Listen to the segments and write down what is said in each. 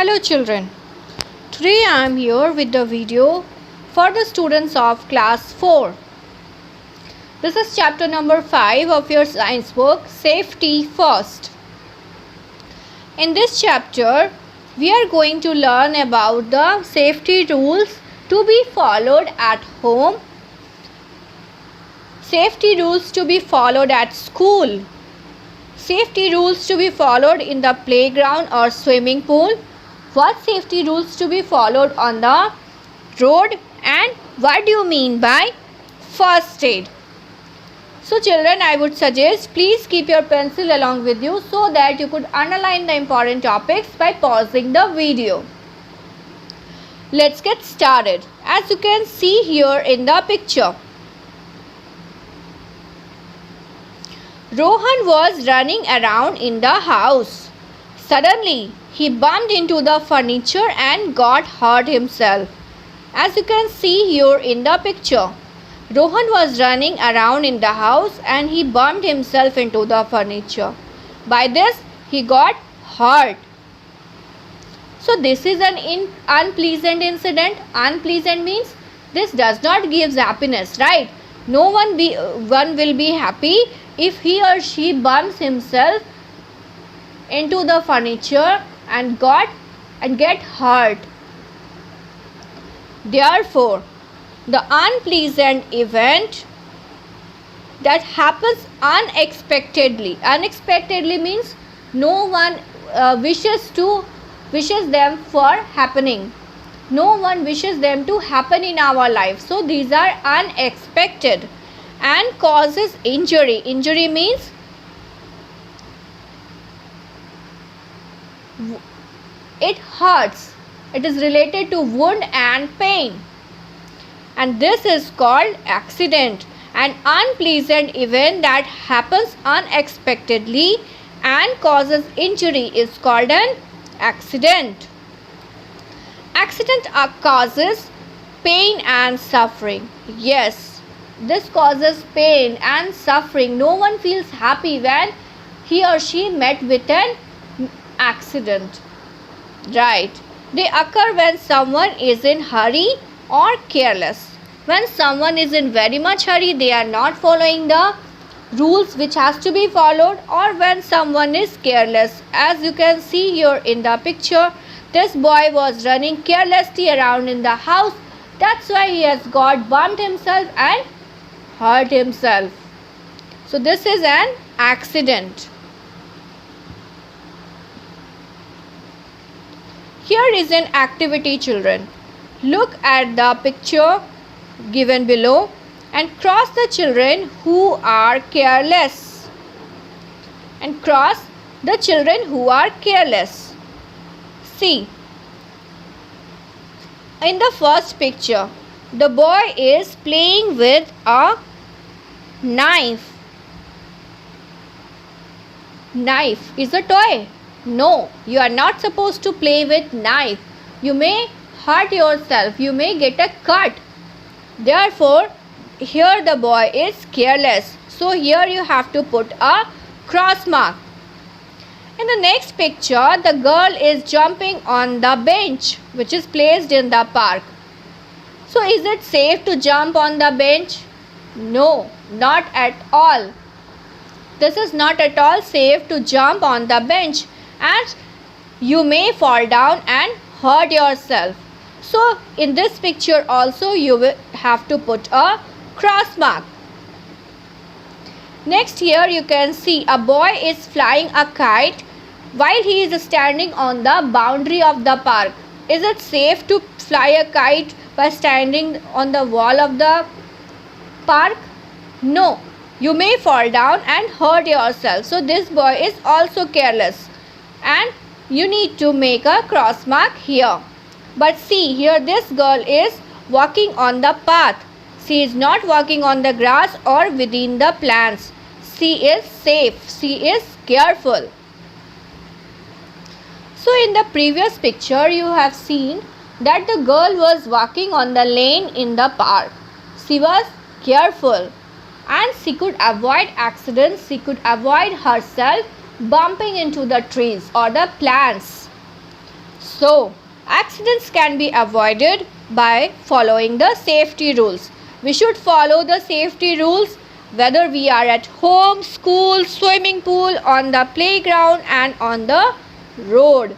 Hello children, today I am here with the video for the students of class 4. This is chapter number 5 of your science book, Safety First. In this chapter, we are going to learn about the safety rules to be followed at home, safety rules to be followed at school, safety rules to be followed in the playground or swimming pool, what safety rules to be followed on the road, and what do you mean by first aid. So children, I would suggest please keep your pencil along with you so that you could underline the important topics by pausing the video. Let's get started. As you can see here in the picture, Rohan was running around in the house. Suddenly, he bumped into the furniture and got hurt himself. As you can see here in the picture, Rohan was running around in the house and he bumped himself into the furniture. By this, he got hurt. So this is an unpleasant incident. Unpleasant means this does not give happiness, right? No one will be happy if he or she bumps himself into the furniture and get hurt. Therefore, the unpleasant event that happens unexpectedly. Unexpectedly means no one wishes them for happening. No one wishes them to happen in our life. So these are unexpected and causes injury. Injury means it hurts. It is related to wound and pain. And this is called accident. An unpleasant event that happens unexpectedly and causes injury is called an accident. Accident causes pain and suffering. Yes, this causes pain and suffering. No one feels happy when he or she met with an accident. Right. They occur when someone is in hurry or careless. When someone is in very much hurry, they are not following the rules which has to be followed, or when someone is careless. As you can see here in the picture, this boy was running carelessly around in the house. That's why he has got bumped himself and hurt himself. So this is an accident. Here is an activity, children. Look at the picture given below and cross the children who are careless. And cross the children who are careless. See, in the first picture, the boy is playing with a knife. Knife is a toy. No, you are not supposed to play with knife. You may hurt yourself. You may get a cut. Therefore, here the boy is careless. So here you have to put a cross mark. In the next picture, the girl is jumping on the bench which is placed in the park. So is it safe to jump on the bench? No, not at all. This is not at all safe to jump on the bench, and you may fall down and hurt yourself. So in this picture also you will have to put a cross mark. Next, here you can see a boy is flying a kite while he is standing on the boundary of the park. Is it safe to fly a kite by standing on the wall of the park? No, you may fall down and hurt yourself. So this boy is also careless, and you need to make a cross mark here. But see, here this girl is walking on the path. She is not walking on the grass or within the plants. She is safe. She is careful. So in the previous picture, you have seen that the girl was walking on the lane in the park. She was careful and she could avoid accidents. She could avoid herself bumping into the trees or the plants. So, accidents can be avoided by following the safety rules. We should follow the safety rules whether we are at home, school, swimming pool, on the playground and on the road.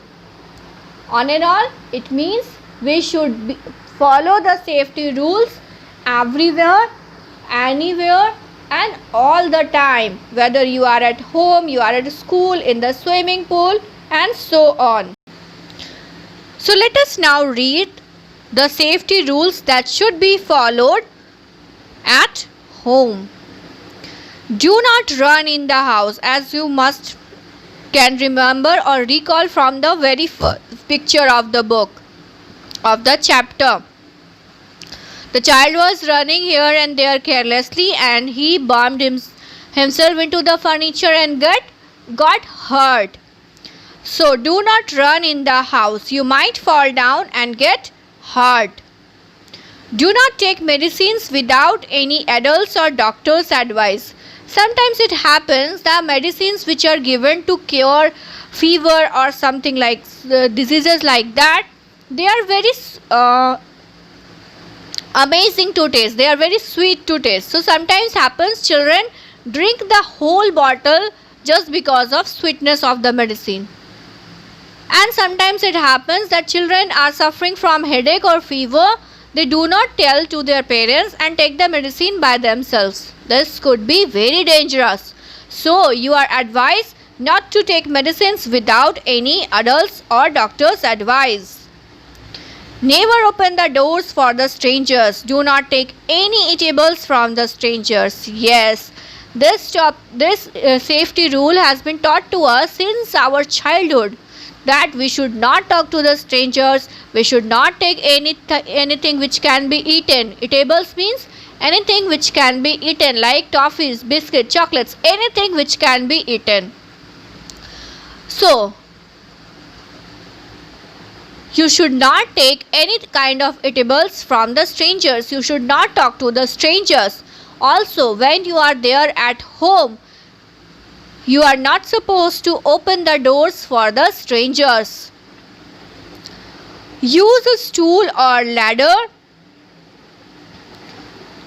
On and all, it means we should follow the safety rules everywhere, anywhere and all the time, whether you are at home, you are at school, in the swimming pool and so on. So let us now read the safety rules that should be followed at home. Do not run in the house, as you must can remember or recall from the very first picture of the book, of the chapter. The child was running here and there carelessly and he bumped himself into the furniture and got hurt. So do not run in the house. You might fall down and get hurt. Do not take medicines without any adult's or doctor's advice. Sometimes it happens that medicines which are given to cure fever or something like diseases like that, they are very amazing to taste. They are very sweet to taste. So sometimes happens children drink the whole bottle just because of sweetness of the medicine. And sometimes it happens that children are suffering from headache or fever. They do not tell to their parents and take the medicine by themselves. This could be very dangerous. So you are advised not to take medicines without any adults or doctor's advice. Never open the doors for the strangers. Do not take any eatables from the strangers. Yes, this safety rule has been taught to us since our childhood, that we should not talk to the strangers. We should not take anything which can be eaten. Eatables means anything which can be eaten, like toffees, biscuits, chocolates, anything which can be eaten. So you should not take any kind of eatables from the strangers. You should not talk to the strangers. Also, when you are there at home, you are not supposed to open the doors for the strangers. Use a stool or ladder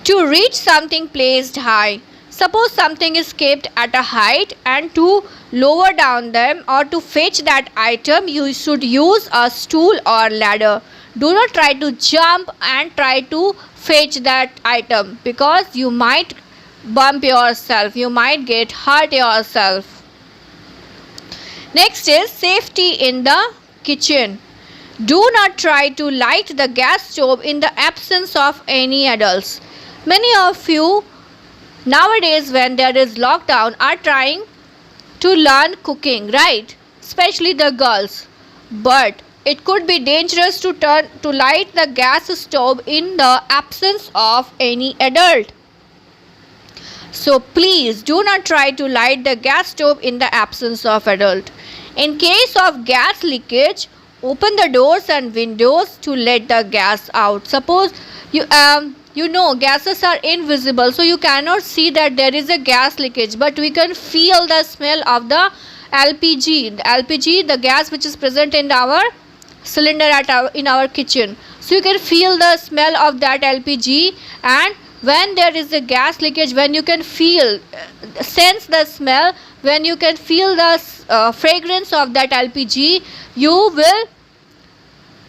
to reach something placed high. Suppose something is kept at a height, and to lower down them or to fetch that item, you should use a stool or ladder. Do not try to jump and try to fetch that item, because you might bump yourself, you might get hurt yourself. Next is safety in the kitchen. Do not try to light the gas stove in the absence of any adults. Many of you nowadays, when there is lockdown, are trying to learn cooking, right? Especially the girls. But it could be dangerous to light the gas stove in the absence of any adult. So please do not try to light the gas stove in the absence of adult. In case of gas leakage, open the doors and windows to let the gas out. Suppose you know gases are invisible, so you cannot see that there is a gas leakage, but we can feel the smell of the LPG, the gas which is present in our cylinder in our kitchen. So you can feel the smell of that LPG, and when there is a gas leakage, when you can sense the smell, when you can feel the fragrance of that LPG,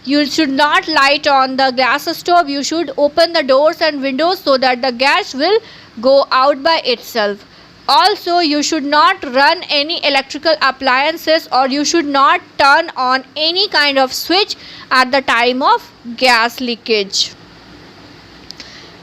you should not light on the gas stove. You should open the doors and windows so that the gas will go out by itself. Also, you should not run any electrical appliances, or you should not turn on any kind of switch at the time of gas leakage.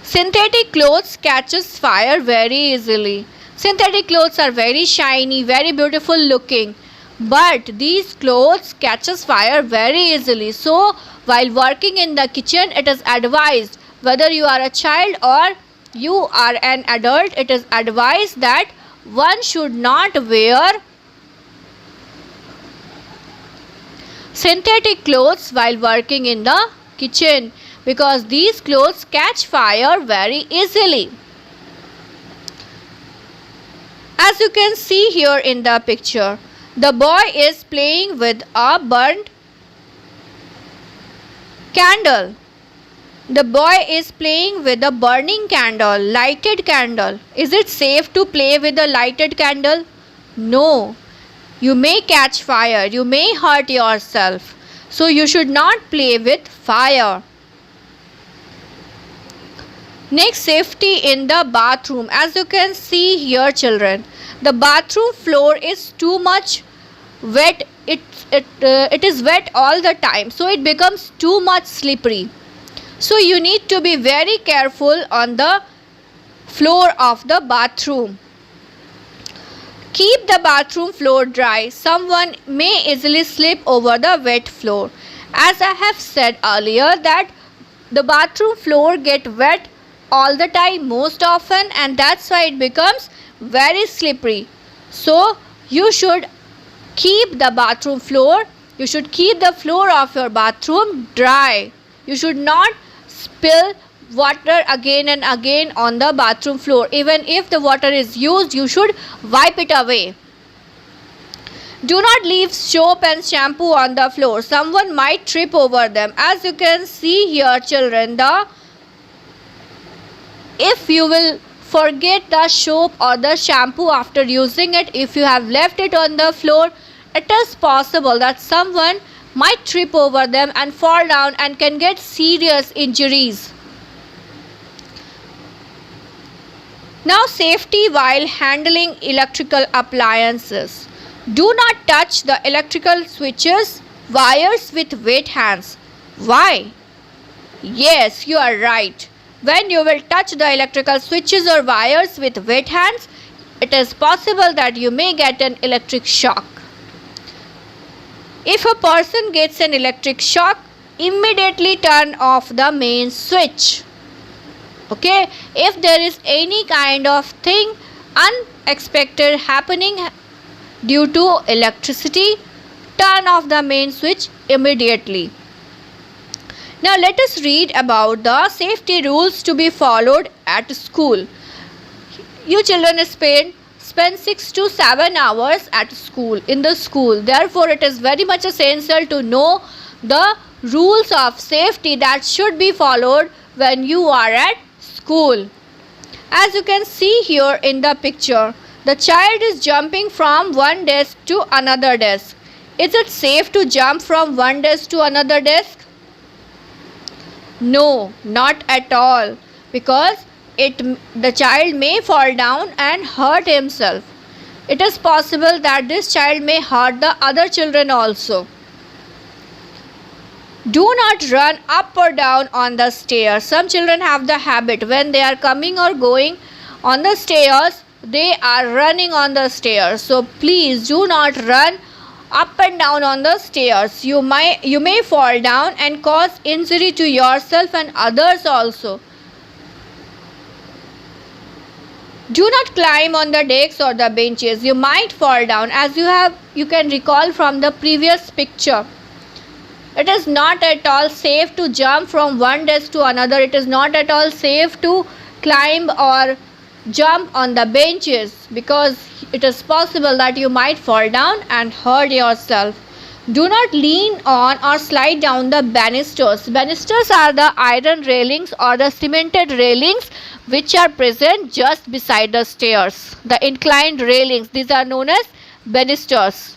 Synthetic clothes catches fire very easily. Synthetic clothes are very shiny, very beautiful looking, but these clothes catches fire very easily. So while working in the kitchen, it is advised, whether you are a child or you are an adult, it is advised that one should not wear synthetic clothes while working in the kitchen, because these clothes catch fire very easily. As you can see here in the picture, the boy is playing with a burnt Candle. The boy is playing with a burning candle, lighted candle. Is it safe to play with a lighted candle? No. You may catch fire, you may hurt yourself. So you should not play with fire. Next, safety in the bathroom. As you can see here, children, the bathroom floor is too much wet. It is wet all the time, so it becomes too much slippery. So you need to be very careful on the floor of the bathroom. Keep the bathroom floor dry. Someone may easily slip over the wet floor. As I have said earlier that the bathroom floor get wet all the time, most often, and that's why it becomes very slippery. So you should keep the bathroom floor, you should keep the floor of your bathroom dry. You should not spill water again and again on the bathroom floor. Even if the water is used, you should wipe it away. Do not leave soap and shampoo on the floor. Someone might trip over them. As you can see here, children, if you will forget the soap or the shampoo after using it, if you have left it on the floor, it is possible that someone might trip over them and fall down and can get serious injuries. Now, safety while handling electrical appliances. Do not touch the electrical switches, wires with wet hands. Why? Yes, you are right. When you will touch the electrical switches or wires with wet hands, it is possible that you may get an electric shock. If a person gets an electric shock, immediately turn off the main switch. Okay, if there is any kind of thing unexpected happening due to electricity, turn off the main switch immediately. Now let us read about the safety rules to be followed at school. You children spend 6 to 7 hours at school, in the school. Therefore, it is very much essential to know the rules of safety that should be followed when you are at school. As you can see here in the picture, the child is jumping from one desk to another desk. Is it safe to jump from one desk to another desk? No, not at all, because the child may fall down and hurt himself. It is possible that this child may hurt the other children also. Do not run up or down on the stairs. Some children have the habit, when they are coming or going on the stairs, they are running on the stairs. So please do not run up and down on the stairs. You may fall down and cause injury to yourself and others also. Do not climb on the desks or the benches. You might fall down, as you can recall from the previous picture. It is not at all safe to jump from one desk to another. It is not at all safe to climb or jump on the benches, because it is possible that you might fall down and hurt yourself. Do not lean on or slide down the banisters. Banisters are the iron railings or the cemented railings which are present just beside the stairs. The inclined railings, these are known as banisters.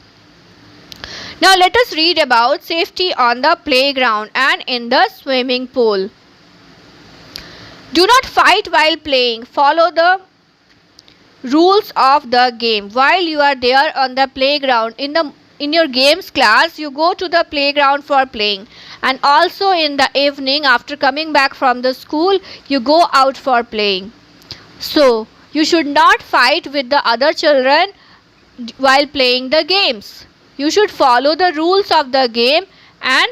Now let us read about safety on the playground and in the swimming pool. Do not fight while playing. Follow the rules of the game. While you are there on the playground, in your games class, you go to the playground for playing, and also in the evening after coming back from the school, you go out for playing. So you should not fight with the other children while playing the games. You should follow the rules of the game, and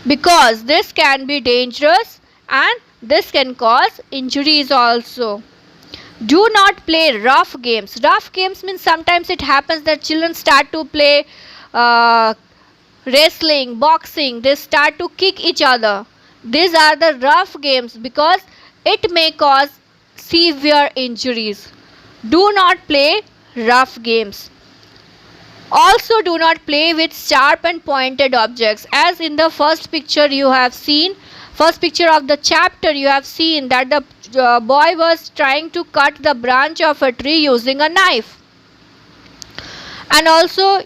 because this can be dangerous and this can cause injuries also. Do not play rough games. Rough games means sometimes it happens that children start to play wrestling, boxing. They start to kick each other. These are the rough games because it may cause severe injuries. Do not play rough games. Also, do not play with sharp and pointed objects. As in the first picture you have seen, first picture of the chapter, you have seen that the boy was trying to cut the branch of a tree using a knife. And also,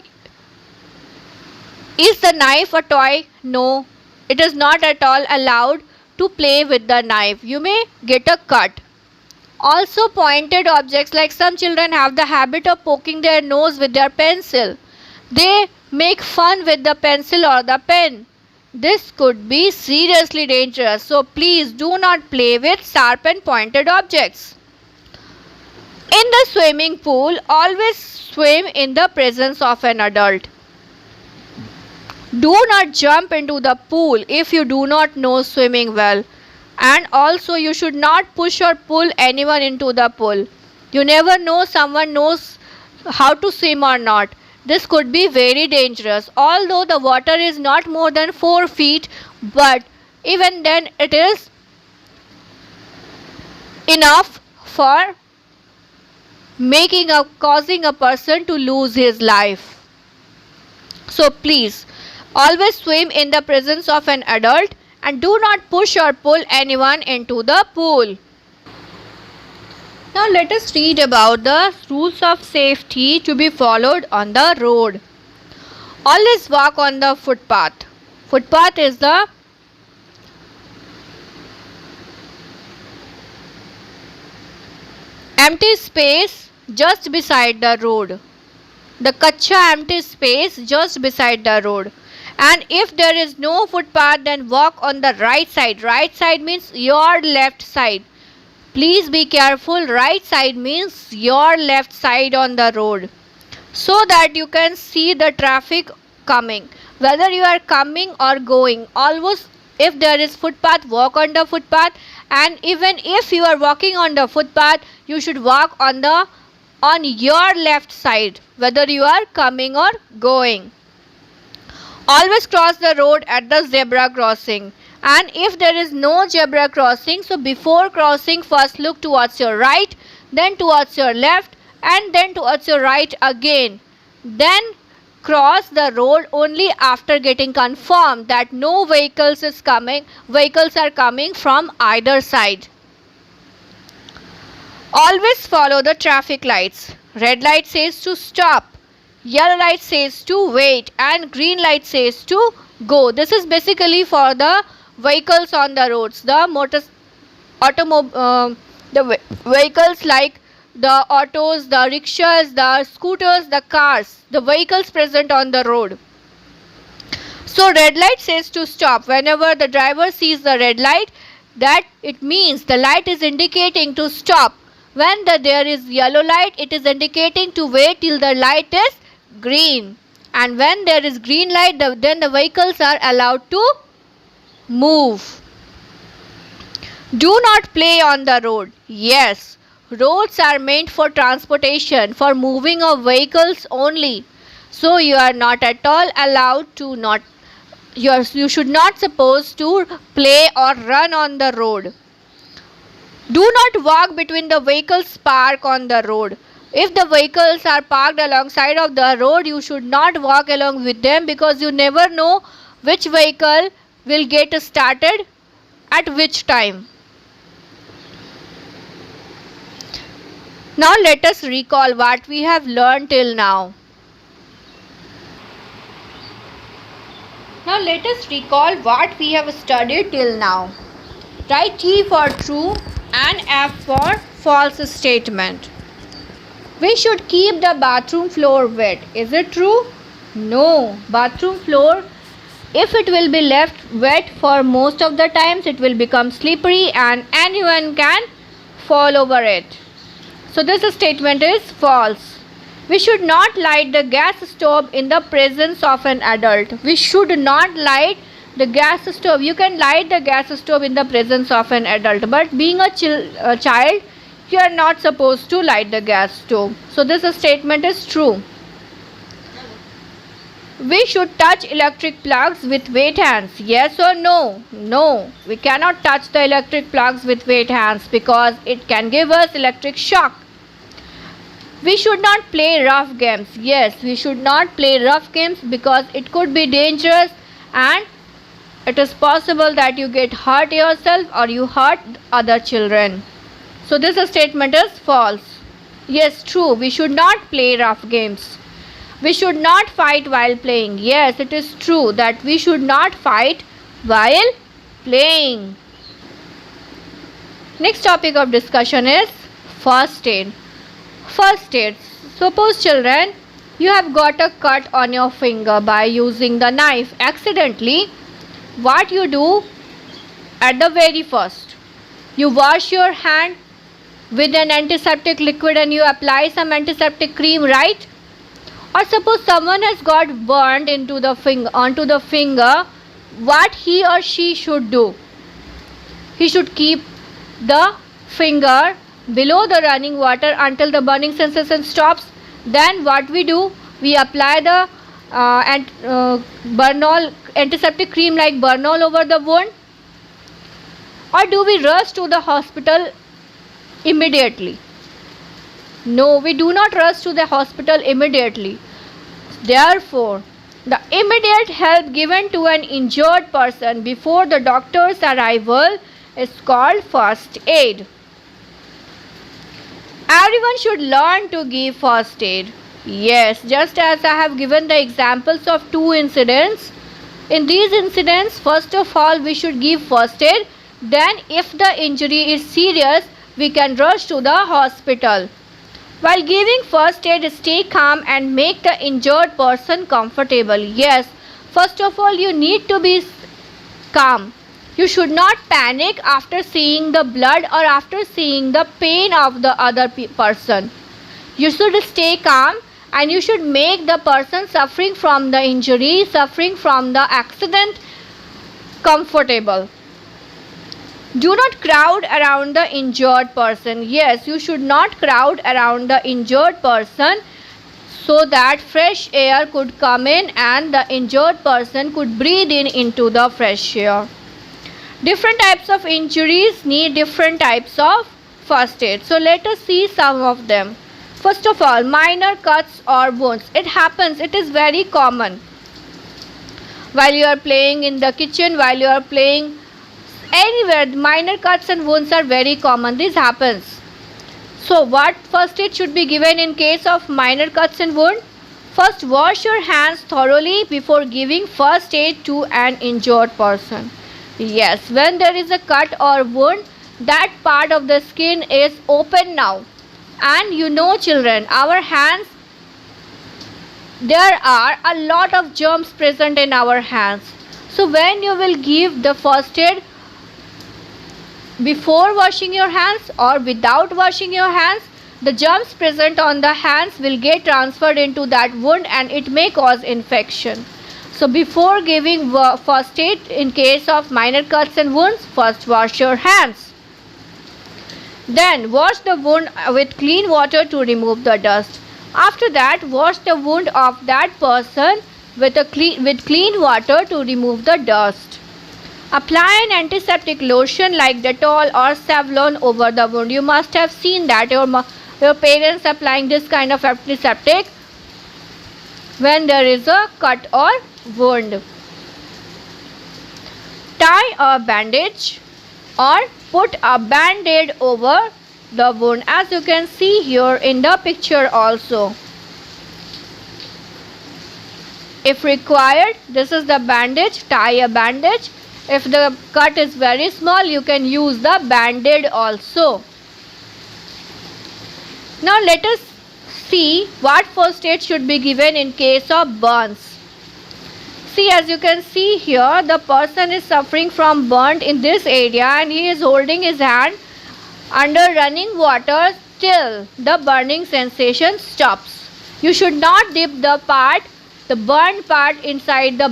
is the knife a toy? No, it is not at all allowed to play with the knife. You may get a cut. Also, pointed objects, like some children have the habit of poking their nose with their pencil. They make fun with the pencil or the pen. This could be seriously dangerous. So please do not play with sharp and pointed objects. In the swimming pool, always swim in the presence of an adult. Do not jump into the pool if you do not know swimming well. And also, you should not push or pull anyone into the pool. You never know someone knows how to swim or not. This could be very dangerous. Although the water is not more than 4 feet, but even then it is enough for causing a person to lose his life. So please, always swim in the presence of an adult and do not push or pull anyone into the pool. Now let us read about the rules of safety to be followed on the road. Always walk on the footpath. Footpath is the empty space just beside the road. The kacha empty space just beside the road. And if there is no footpath, then walk on the right side. Right side means your left side. Please be careful. Right side means your left side on the road, so that you can see the traffic coming, whether you are coming or going. Always, if there is footpath, walk on the footpath. And even if you are walking on the footpath, you should walk on your left side, whether you are coming or going. Always cross the road at the zebra crossing. And if there is no zebra crossing, so before crossing, first look towards your right, then towards your left, and then towards your right again. Then cross the road only after getting confirmed that no vehicles are coming from either side. Always follow the traffic lights. Red light says to stop, yellow light says to wait, and green light says to go. This is basically for the vehicles on the roads, the vehicles like the autos, the rickshaws, the scooters, the cars, the vehicles present on the road. So red light says to stop. Whenever the driver sees the red light, that it means the light is indicating to stop. When there is yellow light, it is indicating to wait till the light is green. And when there is green light, then the vehicles are allowed to move. Do not play on the road. Yes, roads are meant for transportation, for moving of vehicles only. So you are not at all allowed to you should not supposed to play or run on the road. Do not walk between the vehicles parked on the road. If the vehicles are parked alongside of the road, you should not walk along with them, because you never know which vehicle will get started at which time. Now let us recall what we have learned till now. Now let us recall what we have studied till now. Write T for true and F for false statement. We should keep the bathroom floor wet. Is it true? No. Bathroom floor, if it will be left wet for most of the times, it will become slippery and anyone can fall over it. So this statement is false. We should not light the gas stove in the presence of an adult. We should not light the gas stove. You can light the gas stove in the presence of an adult, but being a child, you are not supposed to light the gas stove. So this statement is true. We should touch electric plugs with wet hands. Yes or no? No. We cannot touch the electric plugs with wet hands because it can give us electric shock. We should not play rough games. Yes, we should not play rough games because it could be dangerous and it is possible that you get hurt yourself or you hurt other children. So this statement is false. Yes, true. We should not play rough games. We should not fight while playing. Yes, it is true that we should not fight while playing. Next topic of discussion is first aid. First aid. Suppose children, you have got a cut on your finger by using the knife accidentally. What you do at the very first? You wash your hand with an antiseptic liquid and you apply some antiseptic cream, right? Or suppose someone has got burned onto the finger, what he or she should do? He should keep the finger below the running water until the burning sensation stops. Then what we do? We apply the Bernol antiseptic cream like Bernol over the wound. Or do we rush to the hospital immediately? No, we do not rush to the hospital immediately. Therefore, the immediate help given to an injured person before the doctor's arrival is called first aid. Everyone should learn to give first aid. Yes, just as I have given the examples of two incidents. In these incidents, first of all, we should give first aid. Then, if the injury is serious, we can rush to the hospital. While giving first aid, stay calm and make the injured person comfortable. Yes, first of all, you need to be calm. You should not panic after seeing the blood or after seeing the pain of the other person. You should stay calm and you should make the person suffering from the injury, suffering from the accident, comfortable. Do not crowd around the injured person. Yes, you should not crowd around the injured person so that fresh air could come in and the injured person could breathe into the fresh air. Different types of injuries need different types of first aid. So let us see some of them. First of all, minor cuts or wounds. It happens, it is very common. While you are playing in the kitchen, while you are playing anywhere, minor cuts and wounds are very common. This happens. So what first aid should be given in case of minor cuts and wound? First, wash your hands thoroughly before giving first aid to an injured person. Yes, when there is a cut or wound, that part of the skin is open now. And you know children, our hands, there are a lot of germs present in our hands. So when you will give the first aid, before washing your hands or without washing your hands, the germs present on the hands will get transferred into that wound and it may cause infection. So before giving first aid in case of minor cuts and wounds, first wash your hands. Then wash the wound with clean water to remove the dust. After that, wash the wound of that person with clean water to remove the dust. Apply an antiseptic lotion like Dettol or Savlon over the wound. You must have seen that your parents applying this kind of antiseptic when there is a cut or wound. Tie a bandage or put a band-aid over the wound, as you can see here in the picture also. If required, this is the bandage, tie a bandage. If the cut is very small, you can use the band-aid also. Now let us see what first aid should be given in case of burns. See, as you can see here, the person is suffering from burnt in this area and he is holding his hand under running water till the burning sensation stops. You should not dip the burnt part inside the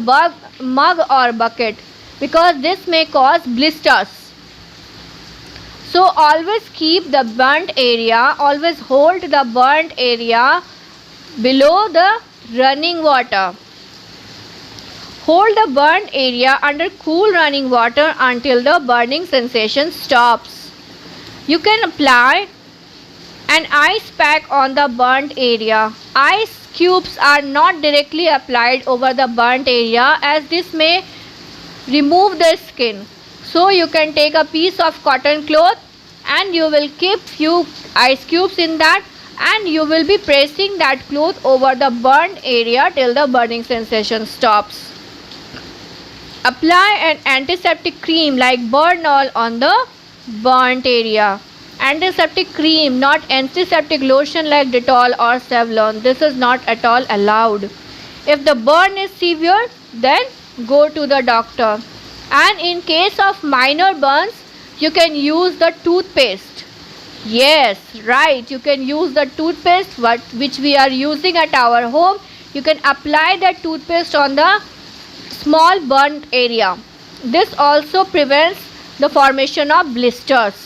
mug or bucket because this may cause blisters. So always keep the burnt area, always hold the burnt area below the running water. Hold the burnt area under cool running water until the burning sensation stops. You can apply An ice pack on the burnt area. Ice cubes are not directly applied over the burnt area as this may remove the skin. So you can take a piece of cotton cloth and you will keep few ice cubes in that, and you will be pressing that cloth over the burnt area till the burning sensation stops. Apply an antiseptic cream like Burnol on the burnt area. Antiseptic cream, not antiseptic lotion like Dettol or Savlon. This is not at all allowed. If the burn is severe, then go to the doctor. And in case of minor burns, you can use the toothpaste. Yes, right, you can use the toothpaste which we are using at our home. You can apply the toothpaste on the small burnt area. This also prevents the formation of blisters.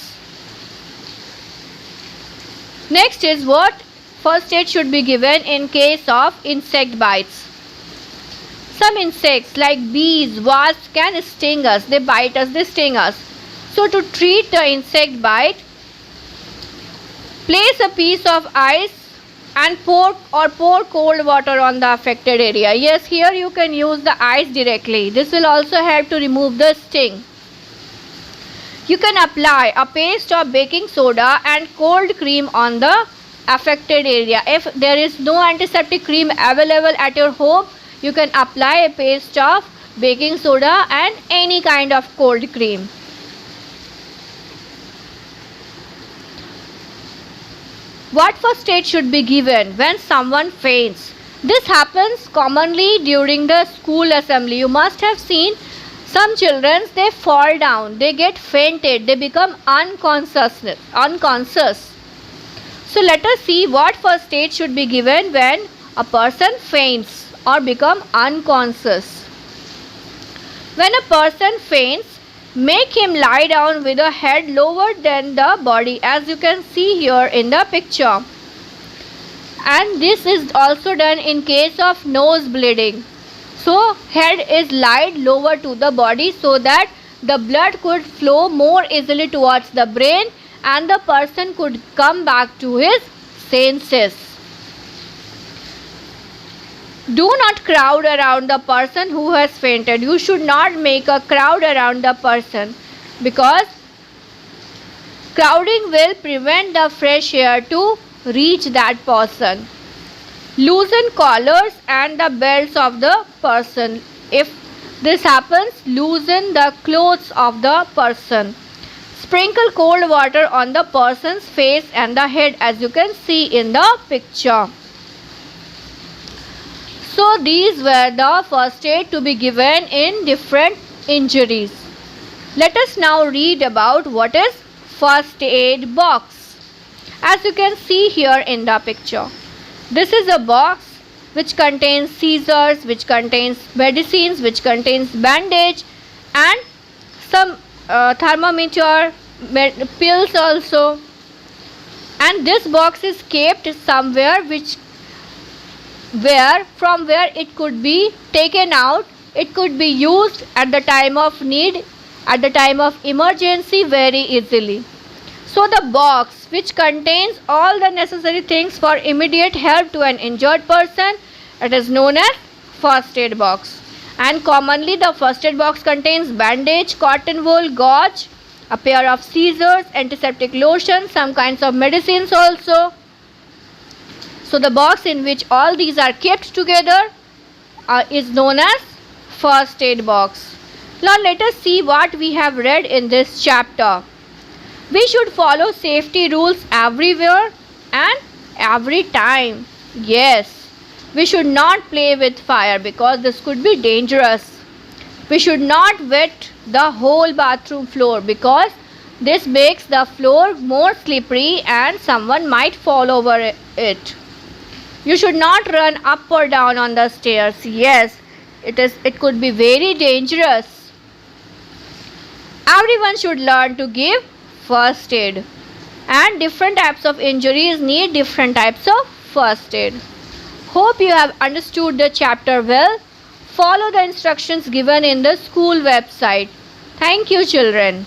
Next is what first aid should be given in case of insect bites. Some insects like bees, wasps can sting us. They bite us, they sting us. So to treat the insect bite, place a piece of ice and pour cold water on the affected area. Yes, here you can use the ice directly. This will also help to remove the sting. You can apply a paste of baking soda and cold cream on the affected area. If there is no antiseptic cream available at your home, you can apply a paste of baking soda and any kind of cold cream. What first aid should be given when someone faints? This happens commonly during the school assembly. You must have seen some children, they fall down, they get fainted, they become unconscious. So let us see what first aid should be given when a person faints or become unconscious. When a person faints, make him lie down with a head lower than the body, as you can see here in the picture. And this is also done in case of nose bleeding. So head is laid lower to the body so that the blood could flow more easily towards the brain and the person could come back to his senses. Do not crowd around the person who has fainted. You should not make a crowd around the person because crowding will prevent the fresh air to reach that person. Loosen collars and the belts of the person. If this happens, loosen the clothes of the person. Sprinkle cold water on the person's face and the head, as you can see in the picture. So these were the first aid to be given in different injuries. Let us now read about what is first aid box. As you can see here in the picture. This is a box which contains scissors, which contains medicines, which contains bandage and some thermometer, pills also. And this box is kept somewhere from where it could be taken out. It could be used at the time of need, at the time of emergency very easily. So the box which contains all the necessary things for immediate help to an injured person, it is known as first aid box. And commonly the first aid box contains bandage, cotton wool, gauze, a pair of scissors, antiseptic lotion, some kinds of medicines also. So the box in which all these are kept together is known as first aid box. Now let us see what we have read in this chapter. We should follow safety rules everywhere and every time. Yes, we should not play with fire because this could be dangerous. We should not wet the whole bathroom floor because this makes the floor more slippery and someone might fall over it. You should not run up or down on the stairs. Yes, it could be very dangerous. Everyone should learn to give first aid, and different types of injuries need different types of first aid. Hope you have understood the chapter well. Follow the instructions given in the school website. Thank you, children.